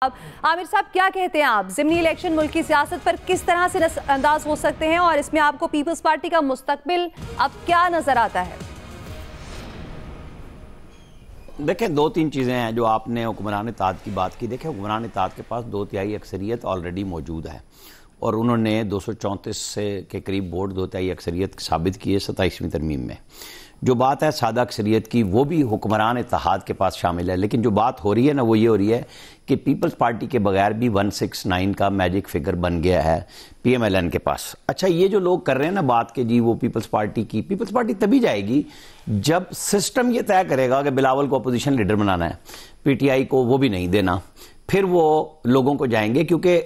عامر صاحب کیا کہتے ہیں آپ؟ ضمنی الیکشن ملک کی سیاست پر کس طرح سے انداز ہو سکتے ہیں اور اس میں آپ کو پیپلز پارٹی کا مستقبل اب کیا نظر آتا ہے؟ دیکھیں دو تین چیزیں ہیں جو آپ نے حکمران اتحاد کی بات کی. دیکھیں حکمران اتحاد کے پاس 2/3 اکثریت آلریڈی موجود ہے اور انہوں نے 234 کے قریب ووٹ 2/3 اکثریت ثابت کی ہے 27ویں ترمیم میں. جو بات ہے سادہ اکثریت کی وہ بھی حکمران اتحاد کے پاس شامل ہے، لیکن جو بات ہو رہی ہے نا وہ یہ ہو رہی ہے کہ پیپلز پارٹی کے بغیر بھی 169 کا میجک فگر بن گیا ہے پی ایم ایل این کے پاس. اچھا یہ جو لوگ کر رہے ہیں نا بات کہ جی وہ پیپلز پارٹی تبھی جائے گی جب سسٹم یہ طے کرے گا کہ بلاول کو اپوزیشن لیڈر بنانا ہے، پی ٹی آئی کو وہ بھی نہیں دینا، پھر وہ لوگوں کو جائیں گے. کیونکہ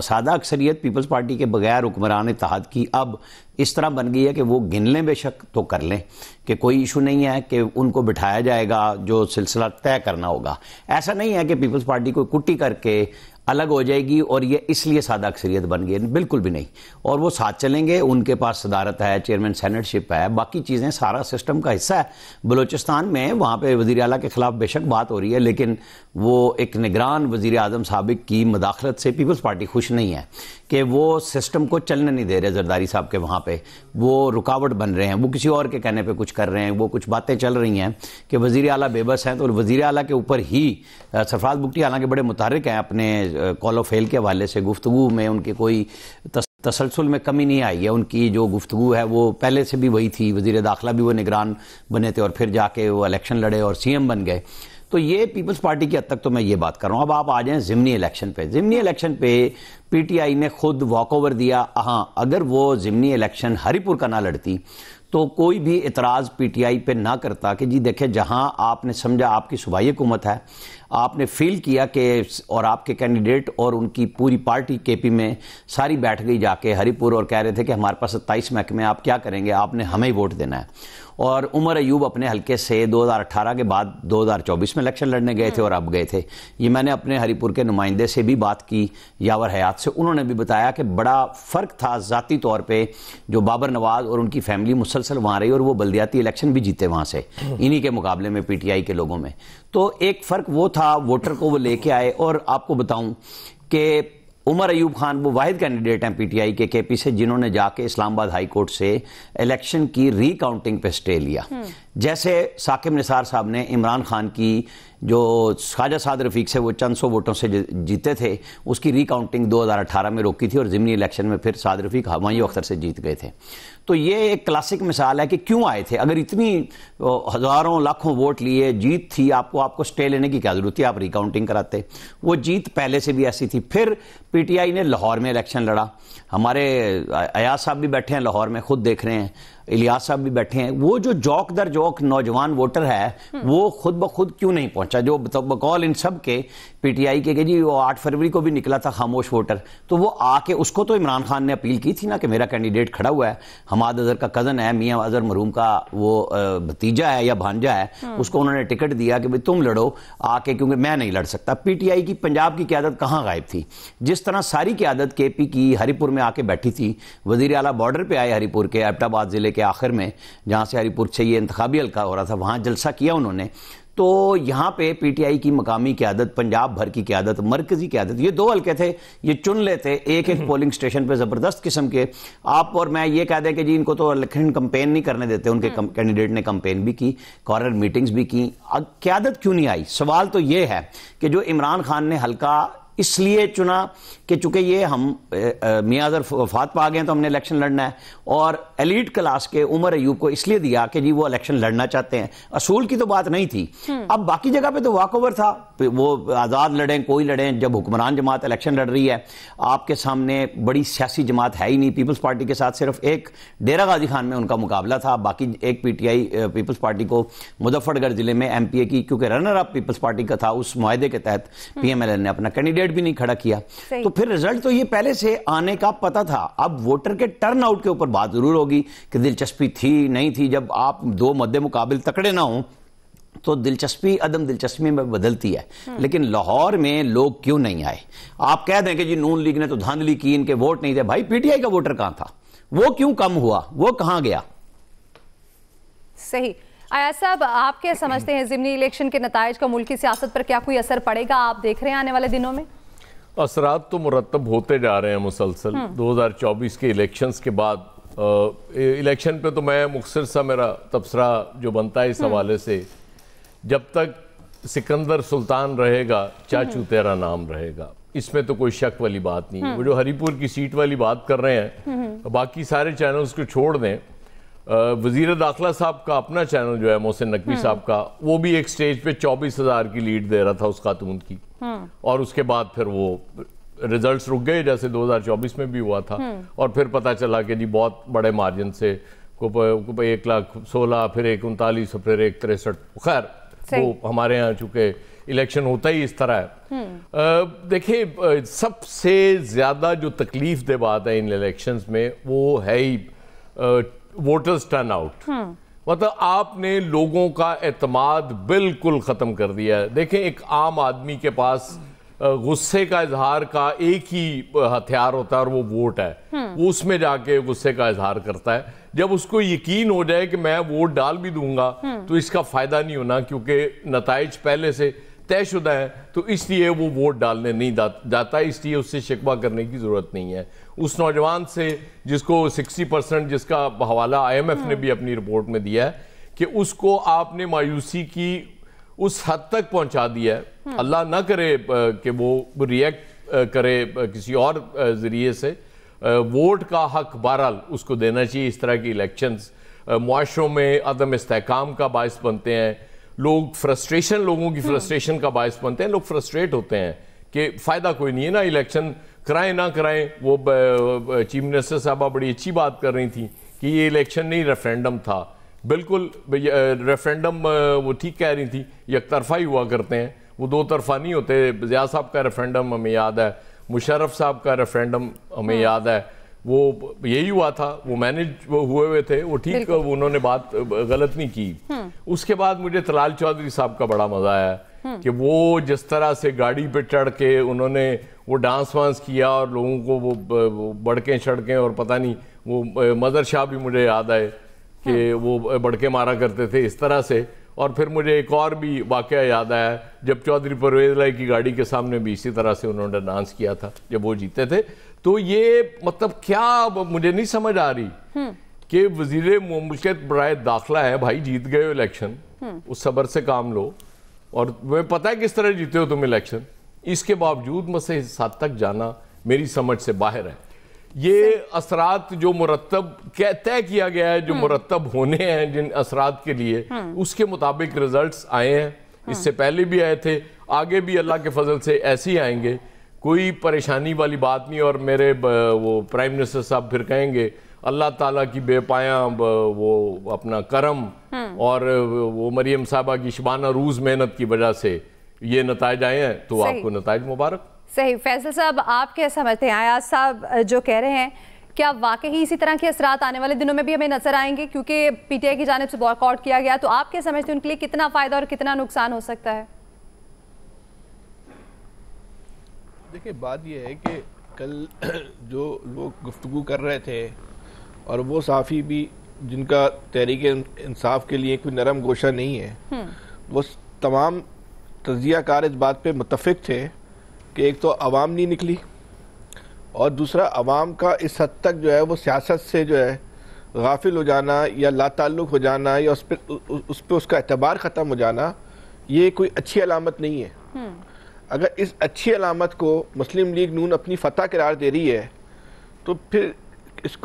سادہ اکثریت پیپلز پارٹی کے بغیر حکمران اتحاد کی اب اس طرح بن گئی ہے کہ وہ گن لیں بے شک تو کر لیں کہ کوئی ایشو نہیں ہے کہ ان کو بٹھایا جائے گا جو سلسلہ طے کرنا ہوگا. ایسا نہیں ہے کہ پیپلز پارٹی کو کٹی کر کے الگ ہو جائے گی اور یہ اس لیے سادہ اکثریت بن گئی، بالکل بھی نہیں. اور وہ ساتھ چلیں گے، ان کے پاس صدارت ہے، چیئرمین سینٹ شپ ہے، باقی چیزیں سارا سسٹم کا حصہ ہے. بلوچستان میں وہاں پہ وزیر اعلیٰ کے خلاف بے شک بات ہو رہی ہے، لیکن وہ ایک نگران وزیر اعظم سابق کی مداخلت سے پیپلز پارٹی خوش نہیں ہے کہ وہ سسٹم کو چلنے نہیں دے رہے. زرداری صاحب کے وہاں پہ وہ رکاوٹ بن رہے ہیں، وہ کسی اور کے کہنے پہ کچھ کر رہے ہیں. وہ کچھ باتیں چل رہی ہیں کہ وزیر اعلیٰ بے بس ہیں، تو وزیر اعلیٰ کے اوپر ہی سرفراز بگٹی حالانکہ بڑے متحرک ہیں اپنے کال آف فیل کے حوالے سے، گفتگو میں ان کی کوئی تسلسل میں کمی نہیں آئی ہے. ان کی جو گفتگو ہے وہ پہلے سے بھی وہی تھی. وزیر داخلہ بھی وہ نگران بنے تھے اور پھر جا کے وہ الیکشن لڑے اور سی ایم بن گئے. تو یہ پیپلز پارٹی کی حد تک تو میں یہ بات کر رہا ہوں. اب آپ آ جائیں ضمنی الیکشن پہ. ضمنی الیکشن پہ پی ٹی آئی نے خود واک اوور دیا. ہاں اگر وہ ضمنی الیکشن ہری پور کا نہ لڑتی تو کوئی بھی اعتراض پی ٹی آئی پہ نہ کرتا کہ جی دیکھیں جہاں آپ نے سمجھا آپ کی صوبائی حکومت ہے، آپ نے فیل کیا کہ اور آپ کے کینڈیڈیٹ اور ان کی پوری پارٹی کے پی میں ساری بیٹھ گئی جا کے ہری پور اور کہہ رہے تھے کہ ہمارے پاس 27 محکمے، آپ کیا کریں گے، آپ نے ہمیں ہی ووٹ دینا ہے. اور عمر ایوب اپنے حلقے سے 2018 کے بعد 2024 میں الیکشن لڑنے گئے تھے اور اب گئے تھے. یہ میں نے اپنے ہری پور کے نمائندے سے بھی بات کی، یاور حیات سے، انہوں نے بھی بتایا کہ بڑا فرق تھا ذاتی طور پہ جو بابر نواز اور ان کی فیملی مسلسل وہاں رہی اور وہ بلدیاتی الیکشن بھی جیتے وہاں سے انہی کے مقابلے میں پی ٹی آئی کے لوگوں میں. تو ایک فرق وہ تھا، ووٹر کو وہ لے کے آئے. اور آپ کو بتاؤں کہ عمر ایوب خان وہ واحد کینڈیڈیٹ ہیں پی ٹی آئی کے پی سے جنہوں نے جا کے اسلام آباد ہائی کورٹ سے الیکشن کی ری کاؤنٹنگ پہ سٹے لیا. جیسے ثاقب نثار صاحب نے عمران خان کی جو خواجہ سعد رفیق سے وہ چند سو ووٹوں سے جیتے تھے اس کی ری کاؤنٹنگ 2018 میں روکی تھی اور ضمنی الیکشن میں پھر سعد رفیق ہمایوں اختر سے جیت گئے تھے. تو یہ ایک کلاسک مثال ہے کہ کیوں آئے تھے. اگر اتنی ہزاروں لاکھوں ووٹ لیے، جیت تھی، آپ کو سٹے لینے کی کیا ضرورت تھی، آپ ری کاؤنٹنگ کراتے. وہ جیت پہلے سے بھی ایسی تھی. پھر پی ٹی آئی نے لاہور میں الیکشن لڑا. ہمارے ایاز صاحب بھی بیٹھے ہیں لاہور میں، خود دیکھ رہے ہیں، الیاس صاحب بھی بیٹھے ہیں. وہ جو جوک در جوک نوجوان ووٹر ہے وہ خود بخود کیوں نہیں پہنچا، جو بقول ان سب کے پی ٹی آئی کے کہ جی وہ 8 فروری کو بھی نکلا تھا خاموش ووٹر. تو وہ آ کے اس کو تو عمران خان نے اپیل کی تھی نا کہ میرا کینڈیڈیٹ کھڑا ہوا ہے، حماد اظہر کا کزن ہے، میاں اظہر مرحوم کا وہ بھتیجا ہے یا بھانجا ہے، اس کو انہوں نے ٹکٹ دیا کہ تم لڑو آ کے کیونکہ میں نہیں لڑ سکتا. پی ٹی آئی کی پنجاب کی قیادت کہاں غائب تھی؟ جس طرح ساری قیادت کے پی کی ہری پور میں آ کے بیٹھی تھی. وزیر اعلیٰ بارڈر پہ آئے ہری پور کے ایبٹ آباد ضلع کے آخر میں جہاں سے ہری پور سے یہ انتخابی حلقہ ہو رہا تھا، وہاں جلسہ کیا انہوں نے. تو یہاں پہ پی ٹی آئی کی مقامی قیادت، پنجاب بھر کی قیادت، مرکزی قیادت، یہ 2 حلقے تھے، یہ چن لیتے ایک پولنگ سٹیشن پہ زبردست قسم کے. آپ اور میں یہ کہہ دیں کہ جی ان کو تو الیکشن کمپین نہیں کرنے دیتے، ان کے کینڈیڈیٹ نے کمپین بھی کی، کارنر میٹنگز بھی کی. قیادت کیوں نہیں آئی؟ سوال تو یہ ہے کہ جو عمران خان نے حلقہ اس لیے چنا کہ چونکہ یہ ہم میاں اظہر وفات پا گئے تو ہم نے الیکشن لڑنا ہے، اور ایلیٹ کلاس کے عمر ایوب کو اس لیے دیا کہ جی وہ الیکشن لڑنا چاہتے ہیں. اصول کی تو بات نہیں تھی. اب باقی جگہ پہ تو واک اوور تھا، وہ آزاد لڑیں کوئی لڑیں. جب حکمران جماعت الیکشن لڑ رہی ہے، آپ کے سامنے بڑی سیاسی جماعت ہے ہی نہیں. پیپلز پارٹی کے ساتھ صرف ایک ڈیرہ غازی خان میں ان کا مقابلہ تھا، باقی ایک P T I Peoples Party کو مظفر گڑھ ضلع میں ایم پی اے کی کیونکہ رنر اپ پیپلز پارٹی کا تھا، اس معاہدے کے تحت پی ایم ایل این نے اپنا کینڈیڈیٹ بھی نہیں کھڑا کیا. تو پھر رزلٹ تو یہ پہلے سے آنے کا پتہ تھا. اب ووٹر کے ٹرن آؤٹ کے اوپر بات ضرور ہوگی کہ دلچسپی تھی نہیں تھی. جب آپ 2 مد مقابل تکڑے نہ ہوں تو دلچسپی عدم دلچسپی میں بدلتی ہے. لیکن لاہور میں لوگ کیوں نہیں آئے؟ آپ کہہ دیں کہ جی نون لیگ نے تو دھاندلی کی، ان کے ووٹ نہیں تھے. بھائی پی ٹی آئی کا ووٹر کہاں تھا؟ وہ کیوں کم ہوا؟ وہ کہاں گیا؟ صحیح. ایاز صاحب آپ کیا سمجھتے ہیں ضمنی الیکشن کے نتائج کا ملکی سیاست پر کیا کوئی اثر پڑے گا؟ آپ دیکھ رہے ہیں آنے والے دنوں میں اثرات تو مرتب ہوتے جا رہے ہیں مسلسل 2024 کے الیکشنز کے بعد. الیکشن پہ تو میں مختصر سا میرا تبصرہ جو بنتا ہے اس حوالے سے، جب تک سکندر سلطان رہے گا چاچو تیرا نام رہے گا، اس میں تو کوئی شک والی بات نہیں ہے. وہ جو ہری پور کی سیٹ والی بات کر رہے ہیں، باقی سارے چینلز کو چھوڑ دیں. وزیر داخلہ صاحب کا اپنا چینل جو ہے محسن نقوی صاحب کا، وہ بھی ایک سٹیج پہ 24,000 کی لیڈ دے رہا تھا اس خاتون کی، اور اس کے بعد پھر وہ ریزلٹس رک گئے جیسے 2024 میں بھی ہوا تھا، اور پھر پتہ چلا کہ جی بہت بڑے مارجن سے 1,16,000 پھر 1,39 پھر 1,63. خیر وہ ہمارے ہاں چونکہ الیکشن ہوتا ہی اس طرح ہے. دیکھیں سب سے زیادہ جو تکلیف دہ بات ہے ان الیکشنز میں وہ ہے ہی ووٹرز ٹرن آؤٹ. مطلب آپ نے لوگوں کا اعتماد بالکل ختم کر دیا ہے. دیکھیں ایک عام آدمی کے پاس غصے کا اظہار کا ایک ہی ہتھیار ہوتا ہے اور وہ ووٹ ہے. وہ اس میں جا کے غصے کا اظہار کرتا ہے. جب اس کو یقین ہو جائے کہ میں ووٹ ڈال بھی دوں گا تو اس کا فائدہ نہیں ہونا کیونکہ نتائج پہلے سے طے شدہ ہے، تو اس لیے وہ ووٹ ڈالنے نہیں جاتا. اس لیے اس سے شکوہ کرنے کی ضرورت نہیں ہے. اس نوجوان سے جس کو 60% جس کا حوالہ IMF نے بھی اپنی رپورٹ میں دیا ہے کہ اس کو آپ نے مایوسی کی اس حد تک پہنچا دیا ہے. اللہ نہ کرے کہ وہ ریئیکٹ کرے کسی اور ذریعے سے. ووٹ کا حق بہرحال اس کو دینا چاہیے. اس طرح کی الیکشنز معاشروں میں عدم استحکام کا باعث بنتے ہیں. لوگوں کی فرسٹریشن کا باعث بنتے ہیں. لوگ فرسٹریٹ ہوتے ہیں کہ فائدہ کوئی نہیں ہے نا، الیکشن کرائیں نہ کرائیں. وہ چیف منسٹر صاحبہ بڑی اچھی بات کر رہی تھیں کہ یہ الیکشن نہیں ریفرینڈم تھا. بالکل ریفرینڈم وہ ٹھیک کہہ رہی تھی، یک طرفہ ہی ہوا کرتے ہیں، وہ دو طرفہ نہیں ہوتے. ضیاء صاحب کا ریفرینڈم ہمیں یاد ہے، مشرف صاحب کا ریفرینڈم ہمیں یاد ہے، وہ یہی ہوا تھا. وہ مینج ہوئے ہوئے تھے، وہ ٹھیک انہوں نے بات غلط نہیں کی. اس کے بعد مجھے طلال چودھری صاحب کا بڑا مزہ آیا کہ وہ جس طرح سے گاڑی پہ چڑھ کے انہوں نے وہ ڈانس وانس کیا اور لوگوں کو وہ بڑکیں چھڑکیں، اور پتہ نہیں وہ مظہر شاہ بھی مجھے یاد آئے کہ وہ بڑکے مارا کرتے تھے اس طرح سے. اور پھر مجھے ایک اور بھی واقعہ یاد آیا جب چودھری پرویز الہی کی گاڑی کے سامنے بھی اسی طرح سے انہوں نے ڈانس کیا تھا جب وہ جیتے تھے. تو یہ مطلب کیا مجھے نہیں سمجھ آ رہی کہ وزیر مملکت برائے داخلہ ہے بھائی، جیت گئے ہو الیکشن، اس صبر سے کام لو. اور میں پتہ ہے کس طرح جیتے ہو تم الیکشن، اس کے باوجود مسئلہ اس حد تک جانا میری سمجھ سے باہر ہے. یہ اثرات جو مرتب طے کیا گیا ہے، جو مرتب ہونے ہیں جن اثرات کے لیے، اس کے مطابق ریزلٹس آئے ہیں. اس سے پہلے بھی آئے تھے، آگے بھی اللہ کے فضل سے ایسے ہی آئیں گے. کوئی پریشانی والی بات نہیں. اور میرے وہ پرائم منسٹر صاحب پھر کہیں گے اللہ تعالیٰ کی بے پایاں وہ اپنا کرم اور وہ مریم صاحبہ کی شبانہ روز محنت کی وجہ سے یہ نتائج آئے ہیں، تو آپ کو نتائج مبارک. صحیح. فیصل صاحب آپ کیا سمجھتے ہیں؟ ایاز صاحب جو کہہ رہے ہیں کیا واقعی اسی طرح کے اثرات آنے والے دنوں میں بھی ہمیں نظر آئیں گے؟ کیونکہ PTI کی جانب سے بائیک آؤٹ کیا گیا، تو آپ کیا سمجھتے ہیں ان کے لیے کتنا فائدہ اور کتنا نقصان ہو سکتا ہے؟ دیکھیں بات یہ ہے کہ کل جو لوگ گفتگو کر رہے تھے اور وہ صحافی بھی جن کا تحریک انصاف کے لیے کوئی نرم گوشہ نہیں ہے، وہ تمام تجزیہ کار اس بات پہ متفق تھے کہ ایک تو عوام نہیں نکلی، اور دوسرا عوام کا اس حد تک جو ہے وہ سیاست سے جو ہے غافل ہو جانا یا لا تعلق ہو جانا یا اس پہ اس کا اعتبار ختم ہو جانا، یہ کوئی اچھی علامت نہیں ہے. اگر اس اچھی علامت کو مسلم لیگ نون اپنی فتح قرار دے رہی ہے تو پھر اس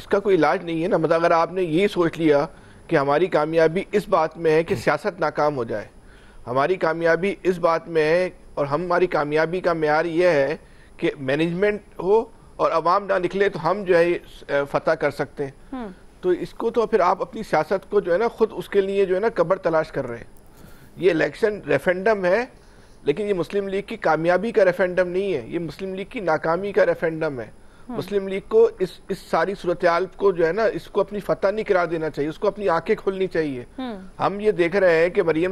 کا کوئی علاج نہیں ہے نا. مطلب اگر آپ نے یہ سوچ لیا کہ ہماری کامیابی اس بات میں ہے کہ سیاست ناکام ہو جائے، ہماری کامیابی اس بات میں ہے اور ہماری کامیابی کا معیار یہ ہے کہ مینجمنٹ ہو اور عوام نہ نکلے تو ہم جو ہے فتح کر سکتے ہیں، تو اس کو تو پھر آپ اپنی سیاست کو جو ہے نا خود اس کے لیے جو ہے نا قبر تلاش کر رہے ہیں. یہ الیکشن ریفرینڈم ہے، لیکن یہ مسلم لیگ کی کامیابی کا ریفرینڈم نہیں ہے، یہ مسلم لیگ کی ناکامی کا ریفرینڈم ہے. مسلم لیگ کو اس ساری صورتحال کو جو ہے نا اس کو اپنی فتح نہیں قرار دینا چاہیے، اس کو اپنی آنکھیں کھولنی چاہیے. ہم یہ دیکھ رہے ہیں کہ مریم